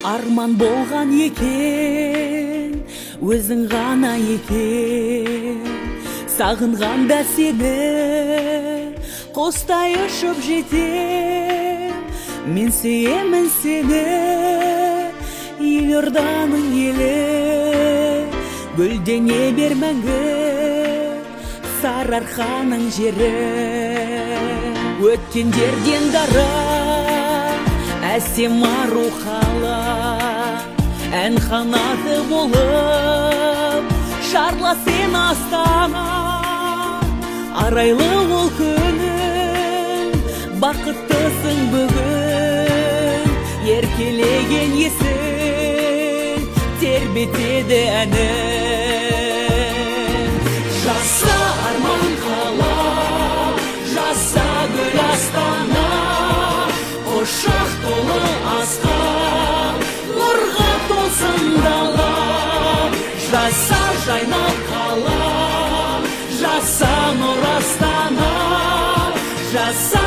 Арман болған екен, өзің ғана екен. Сағынғанда сені қостай ұшып жетем. Мен сүйемін сені, елорданың елі. Гүлдене бер мәңгі, Сарыарқаның жері. Өткендерден дара әсем ару қала, ән қанаты болып шарла сен астана. Арайлы ол күнің, бақыттысың бүгін. Еркелеген есің тербетеді әнің. Жаса арман қала, жаса гүл астана. Ошақ толы асқан, нұрға толсын дала. Жаса жайнап қала, жаса нұр астана. Жаса